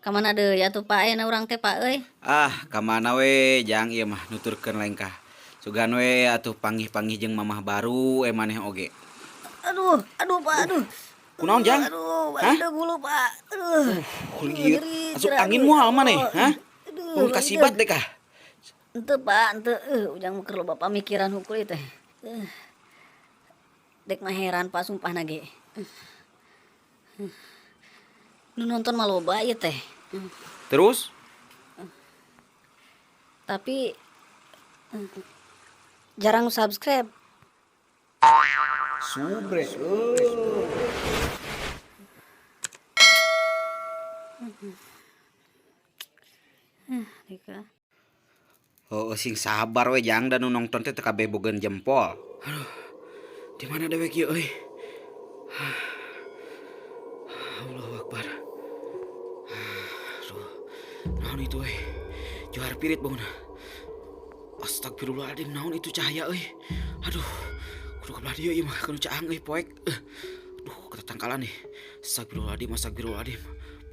Kamana deui atuh Pak aya urang teh Pak euy. Kamana we jang ieu mah nuturkeun lengkah. Sugan we atuh panggih-panggih jeung mamah baru maneh oge. Aduh Pak, aduh. Kunaon jang? Aduh, Hah? ada gulu Pak. Aduh. Lieu Nyeri, asup gerak, angin aduh, moal maneh, Allah. hah? Aduh, Mun kasibat deh kah? Henteu Pak, henteu ujang keur loba pamikiran hukul teh. Dek mah heran Pak sumpahna ge. Nu nonton mah loba ieu teh. Terus Tapi jarang subscribe. subre. Deka. Sing sabar we jang dan nu nongton teh teu kabeh bogeun jempol. Aduh. Di mana dewek ieu euy? Allahu Akbar. Aduh. Naon itu euy? Johar pirit bangun. Astagfirullahaladzim, naon itu cahaya euy. Aduh. Kudu kebelah dieu ieu mah kana caang euy poek. Aduh, ketatangkalan nih. Astagfirullahaladzim.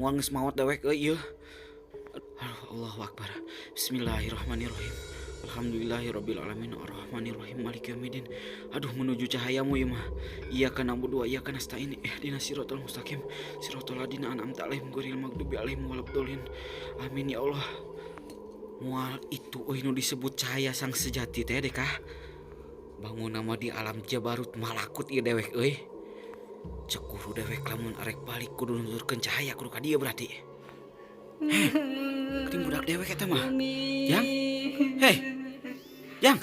Moal geus maot dewek euy ieu. Aduh, Allahu Akbar. Bismillahirrahmanirrahim. Alhamdulillahirrabbilalamin arrahmanirrahim maliki yaumiddin. Aduh, menuju cahayamu ya mah. Iyyaka na'budu wa iyyaka nasta'in. Ihdinas siratal mustaqim. Siratal ladzina an'amta 'alaihim ghairil maghdubi 'alaihim waladdallin. Amin ya Allah. Moal itu euy nu disebut cahaya sang sejati teh deh kah? Bangun nama di alam jabarut malakut ieu dewek euy. Cek kudu dewek lamun arek balik kudu nuturkeun cahaya kudu ka dieu berarti. Heh, kuring budak dewek eta mah. Jang? Hei. Jang.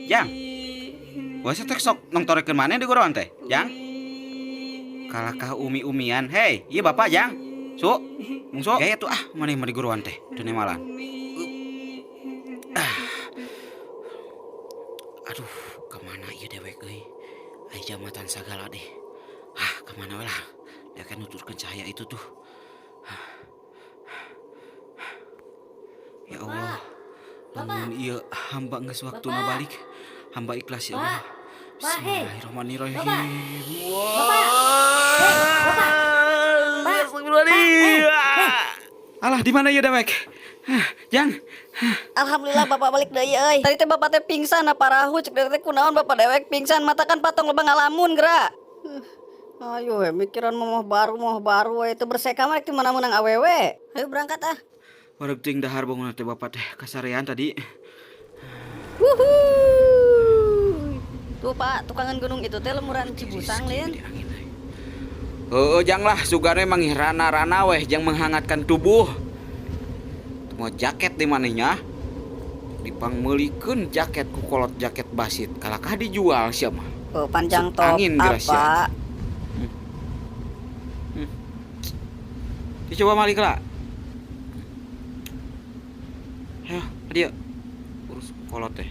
Jang. Wes teh sok nongtorekeun maneh di goroan teh? Jang. Kalakah umi-umian. Hei, ieu bapak Jang. Su. Mungsu. Gaya tuh maneh mah di goroan teh. Teu nemalan. Aduh, kemana ieu dewek euy? Aya jamatan sagala deh. Kemana we lah? Dia kan nuturkeun cahaya itu tuh. Ya Allah, lamun ieu hamba geus waktuna balik, hamba ikhlas ya Allah. Bismillahirrahmanirrahim. Astagfirullahaladzim. Alah, di mana ieu dewek? Jang. Alhamdulillah Bapak balik deui euy. Tadi teh Bapak teh pingsan apa rahu cek teh kunaon Bapak dewek pingsan mata kan patong loba ngalamun geura. Ayo mikiran mah baru we itu berseka mah ti mana menang awewe. Ayo berangkat ah. Wareg ting dahar bangun teh bapak teh kasarean tadi. Tuh Pak, tukangan gunung itu teh lemuran Cibusang lin. Jang lah sugan we mangih rana-rana weh jang menghangatkan tubuh. Mau jaket di manehnya? Dipangmeulikeun jaket ku kolot jaket basit. Kalakah dijual sia mah. Panjang top angin apa? Dicoba malik lah. Ya, dia urus kolot teh.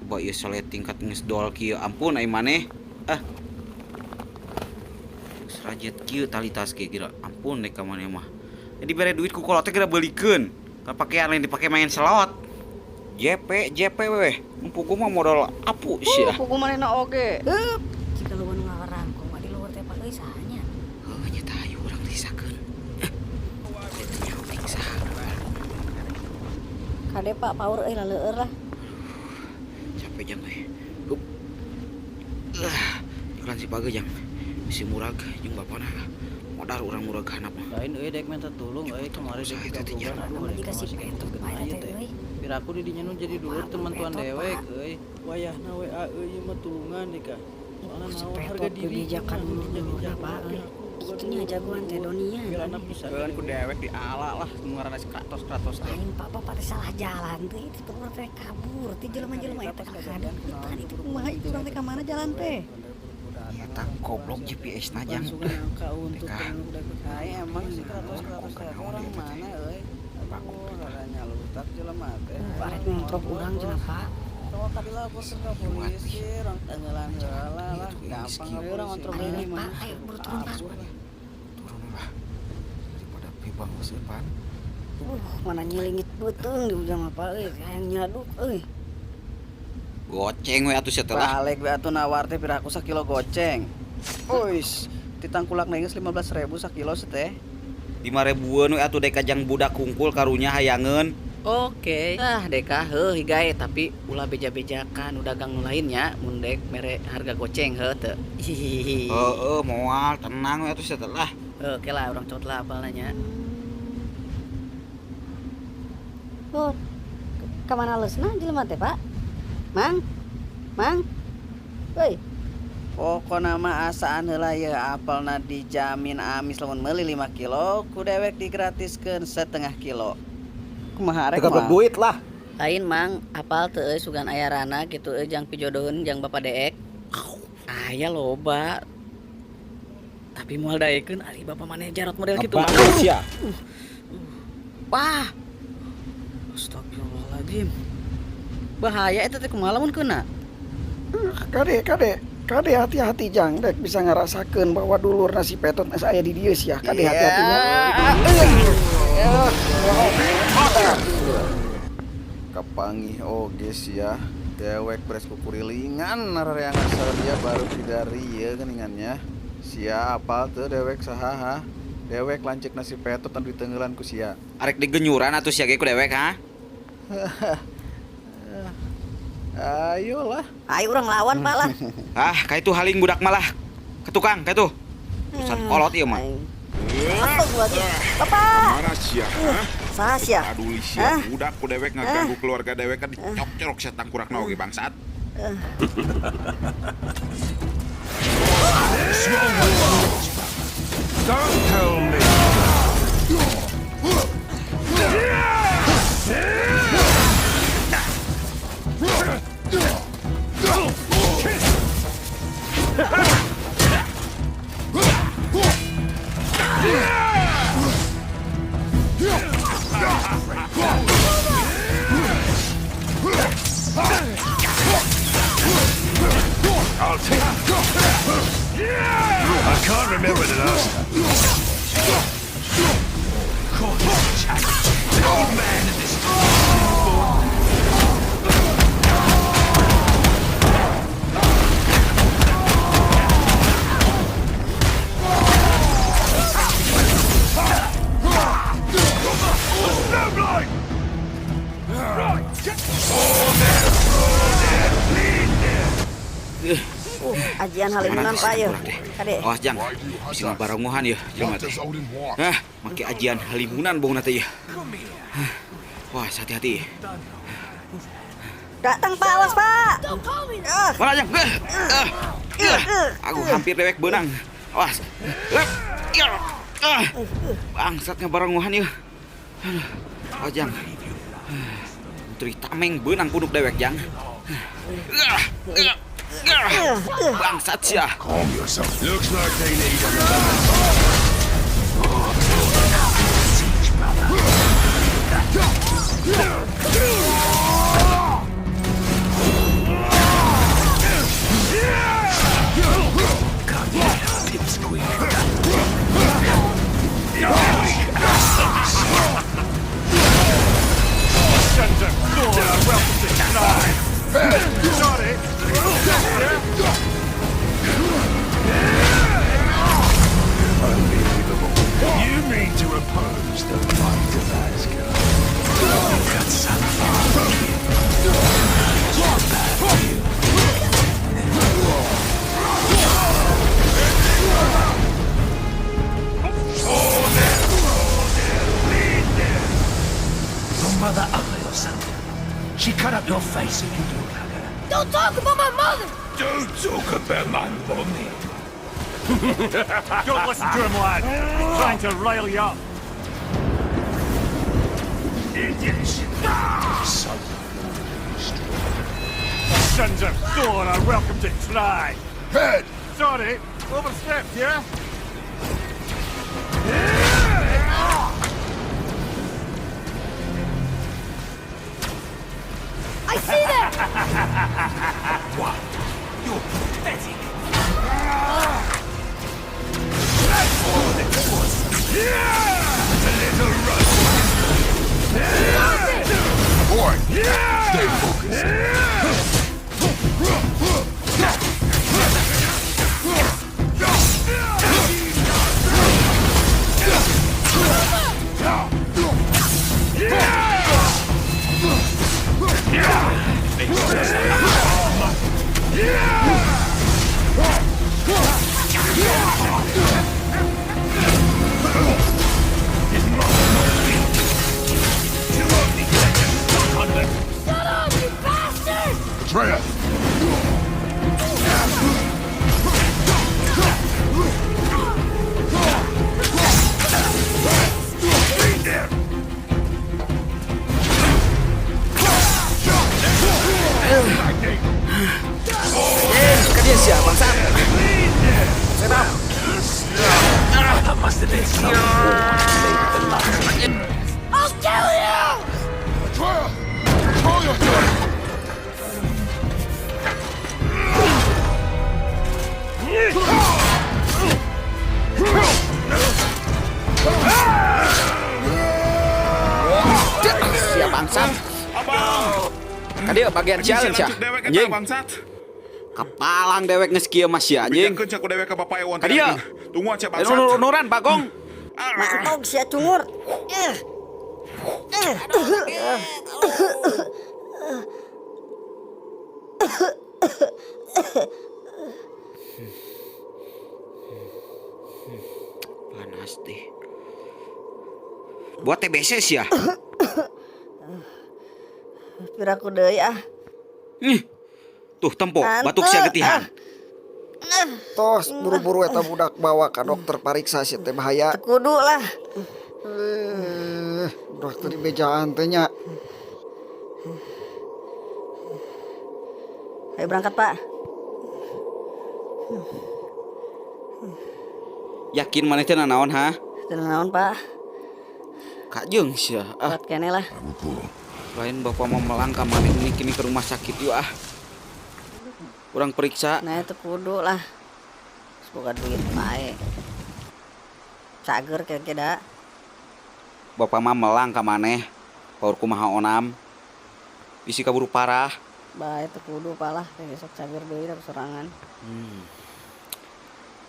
Coba ieu saleting kat geus dol kieu. Ampun ai maneh. Serajet kieu tali tas kieu kira. Ampun dek ka maneh mah. Jadi bere duit ku kolot teh kira beulikeun. Ka pakaian lain dipake main selot. JP weh. Empuku mah modal apu sia. Pugu manehna oge. Heup. Jika lu nu ngalarang kok di luar teh Pak euy sahanya. Nya tah aya urang risakeun. Kade Pak power euy laleueur lah. Capek jang we. Iklan si page jang. Si murag jeung bapana. Modal urang murag hanap mah. Lain euy dek minta tulung euy kemarin dek kita Namun jika si Peto kemarin teh euy. Piraku di dinya nu jadi dulur teman tuan dewek euy. Wayahna WA euy mah tulungan dek ka. Soalna naon harga diri Kebijakan dulu Pak euy. Itunya jagoan teh Donia. Bilana bisa Keun ku dewek di ala lah ngaranna kratos teh. Lain Pak pada salah jalan teh itu perlu teh kabur ti jelema-jelema eta kada hutan itu kumaha itu urang teh ka mana jalan teh. Eta goblok GPS na jang. suka angka untuk udah kae emang si kratos orang mana euy. Aku raranya lutak jelema teh. Arek ngontrol urang cenah Pak. Kalau tadi lah bos ke polisi, orang tenggelam lah, gampang lah orang ngontrol Ini Pak, ayo buru turun Pak. Turun lah. Daripada pibang sepan. Mana nyelingit beuteung di ujang apa euy, hayang nyaduk euy. Goceng we atuh setelah. balik we atuh nawar teh piraku sakilo goceng. Uis, ditangkulak geus 15.000 sakilo teh. 5.000-an we atuh dek kajang budak kungkul karunya hayangeun. Oke. Deka heuh higae tapi ulah beja-bejakan udah gang nu lainnya mun dek mere harga goceng heuh teu. Hihihi. Moal tenang we atuh setelah. Oke lah orang cot lah apal nanya. Oh, kemana lesna jelema teh, Pak? Mang? Woi, Pokona mah asaan heula ye apelna dijamin amis lamun meuli 5 kilo ku dewek digratiskeun setengah kilo. Kumaha rek mah? duit lah. Lain mang apal teu euy sugan aya rana kitu euy jang pijodoheun jang Bapak Deek. Aya loba. Tapi moal daekeun ari Bapak maneh jarot model kitu mah. Sia? Wah. Astagfirullahaladzim. Bahaya eta teh kumaha lamun keuna? Kade hati-hati jang dek bisa ngerasakan bahwa dulur nasi petot saya di dia sih ya. Kade hati-hatinya. Kepangi oge sih ya. Dewek beres kukurilingan yang asal dia baru dari ya geningannya. Sia apal tuh dewek saha. Dewek lancik nasi petot anu ditenggelan ku sia. Arek digenyuran atuh sia ge ku dewek ha. Ayolah. ayo urang lawan, Pak lah. Kaitu haling budak malah. Ketukang kaitu. Urusan kolot ieu mah. Bapak, Mana sia? saha sia? Peduli sia budak ku dewek ngaganggu keluarga dewek kan dicok-corok sia tangkurakna oge bangsat. Don't tell me. I'll take it. I can't remember the last time. The old man in this Ajian halimunan Pak ya. Kade. Awas jang. Bisa ngabarongohan ya jelema teh. Make ajian halimunan bongna teh ya. Wah, hati-hati. Datang Pak, awas Pak. Mana jang? Aku hampir dewek beunang. Awas. Bangsat ngabarongohan ya. Awas jang. Putri tameng beunang punduk dewek jang. Bangsat sia. calm yourself. Looks like they need a Unbelievable. You mean to oppose the might of Asgard? You've got some far from you. Your mother ugly or something. She cut up your face if you don't hug her. Don't talk about my mother! Don't talk about my mommy. Don't listen to him, lad. He's trying to rile you up. Idiots. So Sons of Thor are welcome to try. head. Sorry, overstepped, yeah? I see them! What? You're pathetic. Boy, stay focused. There's some force made the light. I'll kill you! Atreya! Control yourself! Siap bangsat. Kadia bagian challenge ya. Dewek eta Anjing. bangsat. Kapalang dewek geus kieu Mas ya anjing. Bijakeun sia ku dewek ka bapak ewan. Kadia. Tunggu aja Ayo bangsat. nurunan Bagong. Mantog sia cungur. Panas deh. Buat TBC sih ya. Piraku deui ah. Nih. Tuh tempo, batuk sia getihan. Tos buru-buru eta budak bawa ka dokter pariksa si teh bahaya. Kudu lah. Dokter di bejaan teh nya. Ayo berangkat, Pak. Yakin mana teh naon ha? Teu naon, Pak. Kajeng sia. Ah, Kuat kene lah. lain bapak mau melangkah mana ini kini ke rumah sakit yuk ah. Kurang periksa. Nah itu kudu lah. Semoga duit bae. Cager kira-kira. Bapak mah melangkah maneh. Paur kumaha onam. Isi kaburu parah. Bae itu kudu palah. Besok cager deui da sorangan.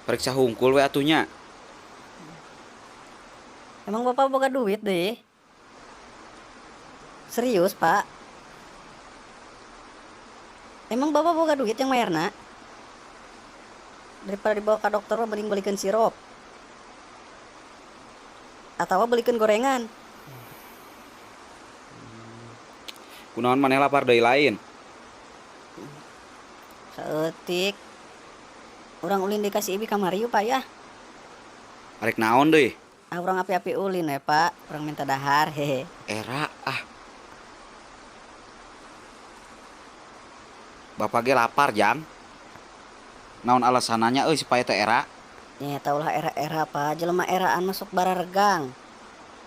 Periksa hungkul we atunya. Emang bapak boga duit deh? Serius pak? Emang bapak boga duit yang mayarna? Daripada dibawa ke dokter mending belikan sirup. Atau belikan gorengan. Kunaon maneh lapar deui lain. Saeutik. Urang ulin dikasih ibi kamari yuk pak ya. Arek naon deui? Ah urang api-api ulin ya pak. Urang minta dahar hehe. Era ah. Bapak ge lapar jang. Naon alasananya euy supaya teh era? Ya taulah era-era pak. Jelema eraan masuk bararegang.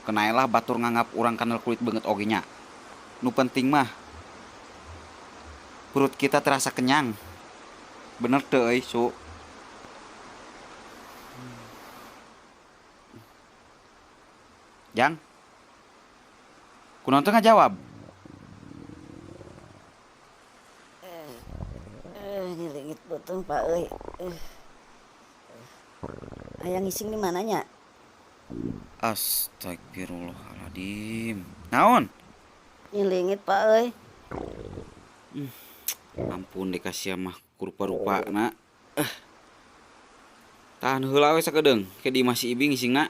Kenaelah batur nganggap urang kanal kulit banget oge nya. Nu penting mah perut kita terasa kenyang. Bener teu euy su. Jang. Kunaon teh ngajawab? Nyelingit betul pak euy. Aya ngising di mananya? Astagfirullahaladzim. Naon? Nyelingit pak euy. Ampun dikasih mah rupa-rupa na. Tahan heula we sakedeung. Ke di masih ibi ngisingna.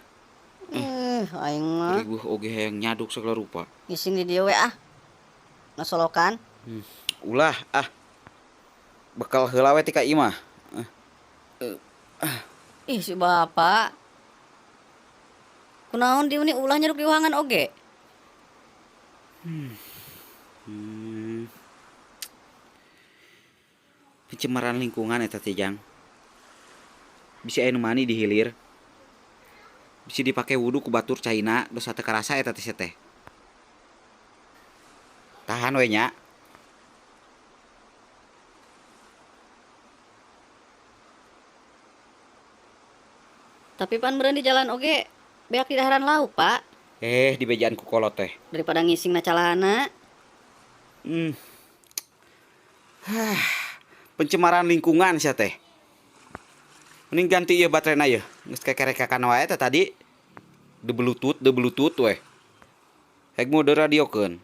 Aing mah Ribuh oge hayang nyaduk segala rupa. ngising di dieu we ah. Ngasolokan. Ulah ah. Bekal heula we ti ka imah. Ih si bapak. Kunaon dieu ni ulah nyeruk di ruangan oge? Pencemaran lingkungan eta teh Jang. Bisa aya nu mani di hilir. Bisa dipake wudu ku batur caina dosa teu karasa eta teh. Tahan we nya. Tapi pan meureun di jalan oge beak di daharan lauk, Pak. Di bejaan ku kolot teh. Daripada ngising na calana. Pencemaran lingkungan sia teh. Mending ganti ieu baterena ieu. Geus kekerekakan wae teh tadi. De bluetooth we. Hek mode radiokeun.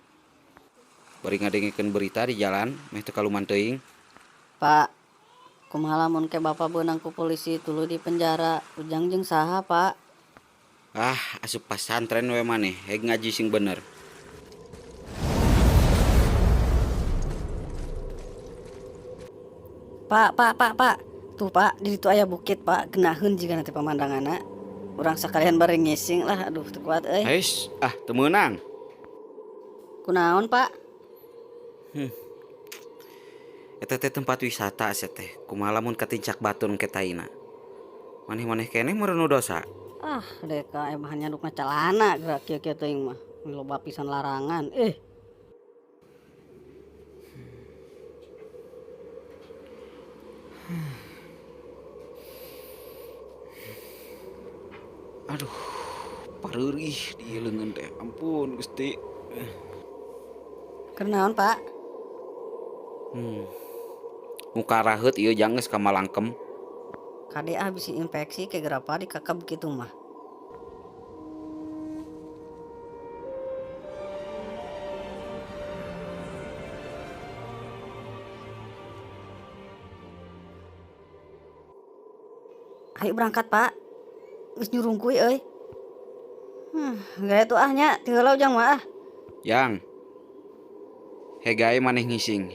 Bari ngadengikeun berita di jalan meh teu kaluman teuing. Pak, kumaha lamun ke bapak beunang ku polisi tuluy di penjara. Ujang jeung saha, Pak? Ah, asup pasantren we maneh, hek ngaji sing bener. Pak. Tuh Pak, di situ aya bukit Pak. Genaheun jiga nanti pemandanganna. Urang sakalian bareng ngising lah. Aduh, teu kuat euy. Ais, teu meunang. Kunaon, Pak? Eta teh tempat wisata sia teh. Kumaha lamun katincak batur ketaina. Maneh-maneh keneh meureun dosa. Ah, deka emang nyandukna celana gerak kieu-kieu teuing mah. Loba pisan larangan. Aduh, pareurih di leungeun teh. Ampun Gusti. Kenaon, Pak? Muka raheut ieu jang geus kamalangkem. Kade bisi infeksi ke gerapa dikakab kitu mah. Ayo berangkat, Pak. Geus nyurungkuy euy. Gaya tuh ahnya, tinggal jang mah ah. Yang hegae maneh ngising.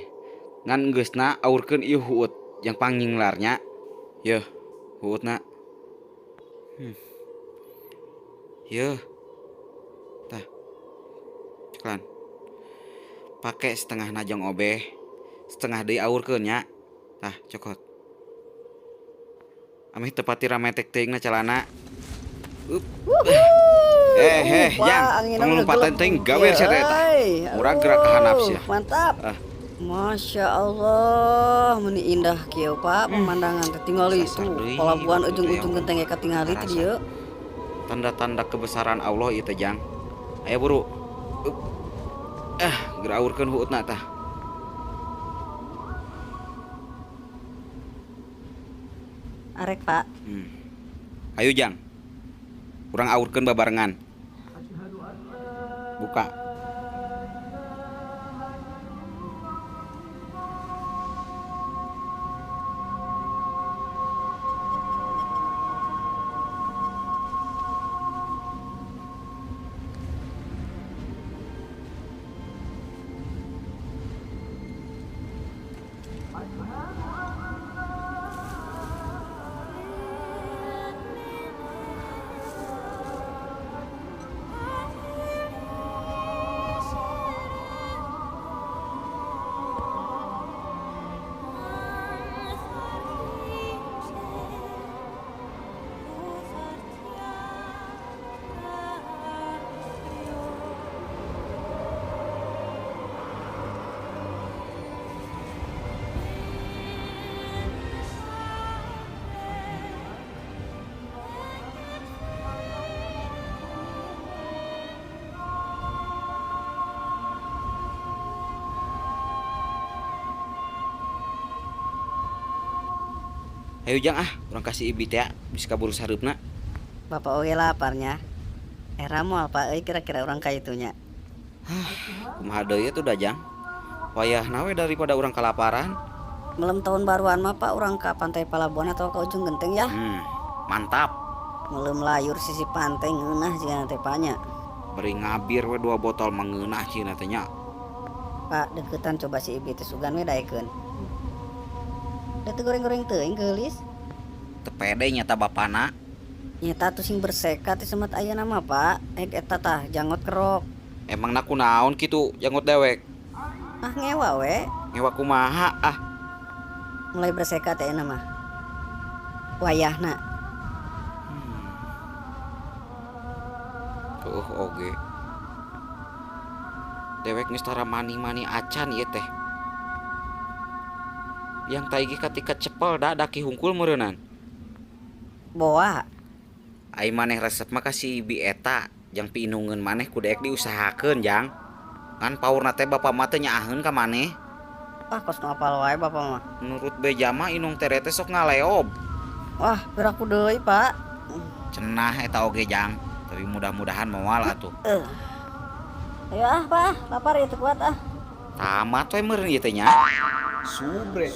Ngan geusna aurkeun ieu huut yang panginglarnya. Yeuh, huutna. Yeuh. Tah. Ceklan. Pake setengah najong obeh, setengah deui aurkeun nya. Tah, cokot. Ameh tepati rametek teuingna calana. Yang lompatan teuing gawe sia eta. Urang gerak ka handap sia. Mantap. Masya Allah, meni indah kieu Pak pemandangan teh tingali itu pelabuhan ujung-ujung genteng eka tingali teh dieu. Tanda-tanda kebesaran Allah ieu teh jang. Aya buru. Geura aurkeun huutna tah. Arek Pak. Ayo jang. Urang aurkeun babarengan. Buka. Ayo jang urang kasih ibi teh bisa kabur sareupna. Bapak oge laparnya. Era moal Pak euy kira-kira urang ka itunya. Kumaha deui atuh da jang? Wayahna we daripada urang kalaparan. Malam tahun baruan mah Pak urang ka pantai Palabuhan atau ke ujung genteng ya. Mantap. Malam layur sisi pantai ngeunah jeung teh panya. Beri ngabir we 2 botol mengeunah cina teh nya. Pak deketan coba si ibi teh sugan we daekeun. Da teu goreng-goreng teuing geulis. Teu pede nyata bapana. Nyata tuh sing bersekat teh semat aya nama Pak. Eta tah jangot kerok. Emangna kunaon kitu janggot dewek? Ah ngewa we. Ngewa kumaha Mulai bersekat teh nama. Wayahna. Oge. Dewek geus tara mani-mani acan ieu teh. Yang taigi ketika cepel daki hungkul meureunnan. Boa. Ai maneh resep mah kasih ibi eta jang piinungeun maneh ku daek diusahakeun jang. Ngan paurna teh bapa mah teh nyaaheun ka maneh. Kos ngapal wae Bapak mah. Menurut beja mah inung teh sok ngaleob. Wah, beraku deui Pak. Cenah eta oge jang, tapi mudah-mudahan moal atuh. Ayo Pak, lapar itu kuat Tamat we meureun ieu teh nya. Subre.